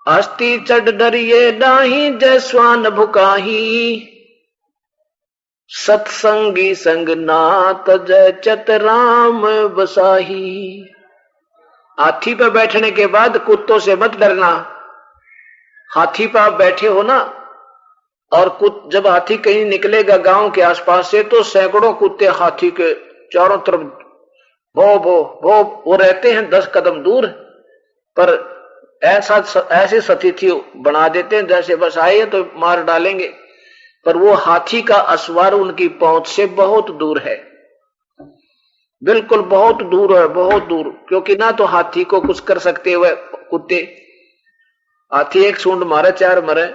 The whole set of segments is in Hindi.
अस्ति चढ़ डरिए डाही जय स्वान भुकाही, सत्संगी संग नाथ जय चतराम बसाही। हाथी पर बैठने के बाद कुत्तों से मत डरना। हाथी पर आप बैठे हो ना, और जब हाथी कहीं निकलेगा गांव के आसपास से, तो सैकड़ों कुत्ते हाथी के चारों तरफ भो भो भो वो रहते हैं 10 कदम दूर, पर ऐसे सतिथि बना देते हैं जैसे बस आए तो मार डालेंगे, पर वो हाथी का असवार उनकी पहुंच से बहुत दूर है, बिल्कुल बहुत दूर है, बहुत दूर। क्योंकि ना तो हाथी को कुछ कर सकते हुए कुत्ते, हाथी एक सूंड मारे 4 मरे,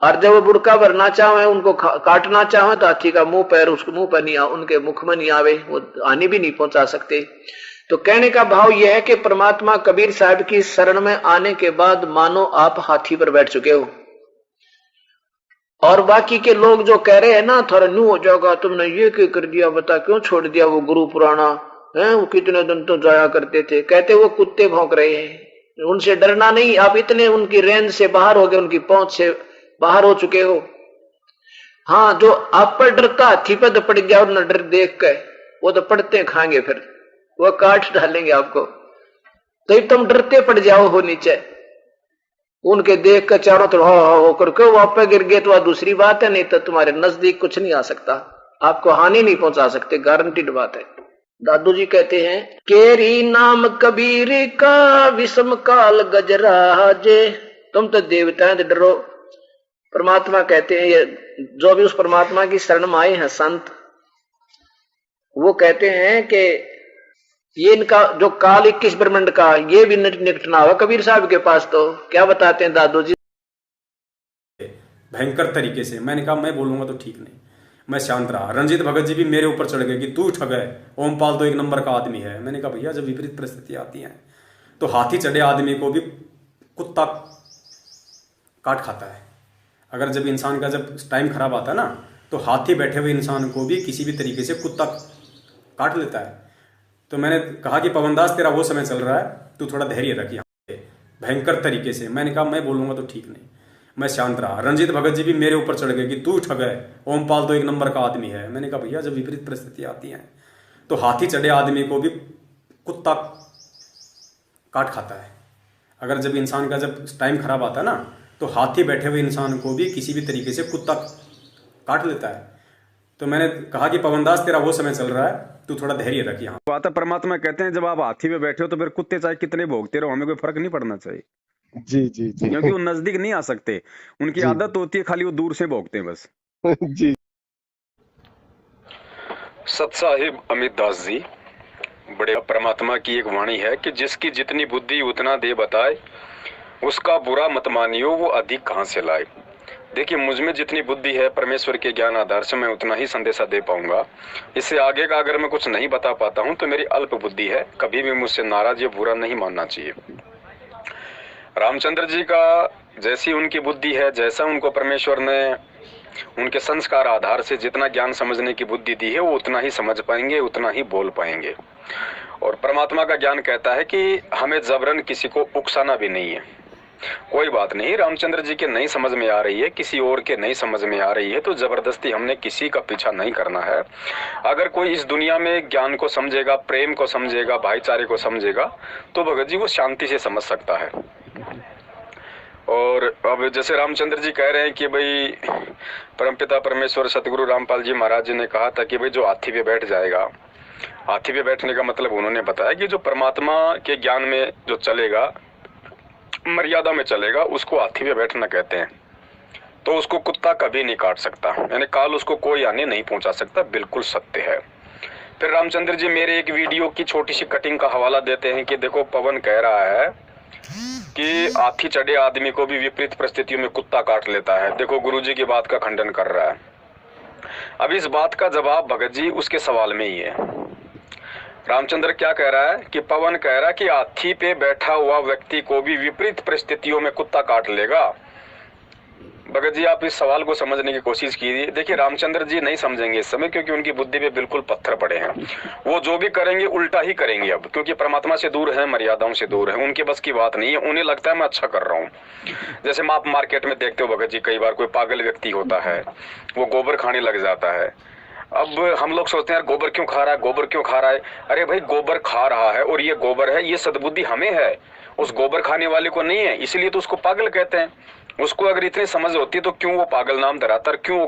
और जब वो बुड़का भरना चाहे उनको काटना चाहे तो हाथी का मुंह पैर उसके मुंह पर नहीं, उनके मुख में नहीं आवे, वो हानि भी नहीं पहुंचा सकते। तो कहने का भाव यह है कि परमात्मा कबीर साहब की शरण में आने के बाद मानो आप हाथी पर बैठ चुके हो, और बाकी के लोग जो कह रहे हैं ना थोड़ा न्यू हो जाएगा, तुमने ये क्यों कर दिया, बता क्यों छोड़ दिया वो गुरु पुराना है, वो कितने दिन तो जाया करते थे, कहते वो कुत्ते भौंक रहे हैं, उनसे डरना नहीं। आप इतने उनकी रेंज से बाहर हो गए, उनकी पहुंच से बाहर हो चुके हो। हाँ, जो आप पर डरता हाथी पर दपड़ गया और न डर देख के, वो तो पड़ते खाएंगे, फिर वो काट डालेंगे आपको। तो तुम डरते पड़ जाओ हो नीचे, उनके देख कर चारों तरफ होकर के वो आप पे गिर गए तो वह दूसरी बात है, नहीं तो तुम्हारे नजदीक कुछ नहीं आ सकता, आपको हानि नहीं पहुंचा सकते, गारंटीड बात है। दादू जी कहते हैं, केरी नाम कबीर का विषम काल गजराजे। तुम तो देवता है, डरो। परमात्मा कहते हैं, ये जो भी उस परमात्मा की शरण में आए हैं संत, वो कहते हैं कि ये इनका जो काल 21 ब्रह्मंड का, ये भी निकटना हुआ कबीर साहब के पास। तो क्या बताते हैं दादू जी? भयंकर तरीके से मैंने कहा मैं बोलूंगा तो ठीक नहीं, मैं शांत रहा। रंजीत भगत जी भी मेरे ऊपर चढ़ गए कि तू ठग है, ओमपाल तो 1 नंबर का आदमी है। मैंने कहा भैया जब विपरीत परिस्थिति आती है तो हाथी चढ़े आदमी को भी कुत्ता काट खाता है। अगर जब इंसान का जब टाइम खराब आता है ना, तो हाथी बैठे हुए इंसान को भी किसी भी तरीके से कुत्ता काट लेता है। तो मैंने कहा कि पवनदास तेरा वो समय चल रहा है, तू थोड़ा धैर्य रख। यहाँ भयंकर तरीके से मैंने कहा मैं बोलूंगा तो ठीक नहीं, मैं शांत रहा। रंजीत भगत जी भी मेरे ऊपर चढ़ गए कि तू ठग है, ओमपाल तो 1 नंबर का आदमी है। मैंने कहा भैया जब विपरीत परिस्थिति आती है तो हाथी चढ़े आदमी को भी कुत्ता काट खाता है। अगर जब इंसान का जब टाइम खराब आता है ना, तो हाथी बैठे हुए इंसान को भी किसी भी तरीके से कुत्ता काट लेता है। तो मैंने कहा कि पवनदास तेरा वो समय चल रहा है, तू थोड़ा धैर्य रख। यहाँ बात है, परमात्मा कहते हैं जब आप हाथी पे बैठे हो तो फिर कुत्ते चाहे कितने भोगते रहो, हमें कोई फर्क नहीं पड़ना चाहिए। जी जी जी, क्योंकि वो नजदीक नहीं आ सकते, उनकी आदत होती है खाली वो दूर से भोगते हैं बस। जी। सत साहिब अमित दास जी, बड़े परमात्मा की एक वाणी है कि जिसकी जितनी बुद्धि उतना दे बताए, उसका बुरा मत मानियो वो अधिक कहाँ से लाए। देखिए मुझ में जितनी बुद्धि है परमेश्वर के ज्ञान आधार से मैं उतना ही संदेशा दे पाऊंगा। इससे आगे का अगर मैं कुछ नहीं बता पाता हूं तो मेरी अल्प बुद्धि है, कभी भी मुझसे नाराज या बुरा नहीं मानना चाहिए। रामचंद्र जी का जैसी उनकी बुद्धि है, जैसा उनको परमेश्वर ने उनके संस्कार आधार से जितना ज्ञान समझने की बुद्धि दी है, वो उतना ही समझ पाएंगे, उतना ही बोल पाएंगे। और परमात्मा का ज्ञान कहता है कि हमें जबरन किसी को उकसाना भी नहीं है। कोई बात नहीं, रामचंद्र जी के नहीं समझ में आ रही है, किसी और के नहीं समझ में आ रही है, तो जबरदस्ती हमने किसी का पीछा नहीं करना है। अगर कोई इस दुनिया में ज्ञान को समझेगा, प्रेम को समझेगा, भाईचारे को समझेगा, तो भगत जी वो शांति से समझ सकता है। और अब जैसे रामचंद्र जी कह रहे हैं कि भाई परमपिता परमेश्वर सतगुरु रामपाल जी महाराज जी ने कहा था कि भाई जो हाथी पे बैठ जाएगा, हाथी पे बैठने का मतलब उन्होंने बताया कि जो परमात्मा के ज्ञान में जो चलेगा, मर्यादा में चलेगा, उसको हाथी पे बैठना कहते हैं। तो उसको कुत्ता कभी नहीं काट सकता, यानी काल उसको कोई हानि नहीं पहुंचा सकता, बिल्कुल सत्य है। फिर रामचंद्र जी मेरे एक वीडियो की छोटी सी कटिंग का हवाला देते हैं कि देखो पवन कह रहा है कि हाथी चढ़े आदमी को भी विपरीत परिस्थितियों में कुत्ता काट लेता है। देखो गुरुजी की बात का खंडन कर रहा है। अब इस बात का जवाब भगत जी उसके सवाल में ही है। रामचंद्र क्या कह रहा है कि पवन कह रहा है कि हाथी पे बैठा हुआ व्यक्ति को भी विपरीत परिस्थितियों में कुत्ता काट लेगा। भगत जी आप इस सवाल को समझने की कोशिश कीजिए। देखिए रामचंद्र जी नहीं समझेंगे इस समय, क्योंकि उनकी बुद्धि पे बिल्कुल पत्थर पड़े हैं। वो जो भी करेंगे उल्टा ही करेंगे अब, क्योंकि परमात्मा से दूर है, मर्यादाओं से दूर है, उनके बस की बात नहीं है। उन्हें लगता है मैं अच्छा कर रहा हूँ। जैसे आप मार्केट में देखते हो भगत जी, कई बार कोई पागल व्यक्ति होता है, वो गोबर खाने लग जाता है। अब हम लोग सोचते हैं यार गोबर क्यों खा रहा है, गोबर क्यों खा रहा है। अरे भाई गोबर खा रहा है और ये गोबर है, ये सद्बुद्धि हमें है, उस गोबर खाने वाले को नहीं है, इसलिए तो उसको पागल कहते हैं। उसको अगर इतनी समझ होती तो क्यों वो पागल नाम धराता, क्यों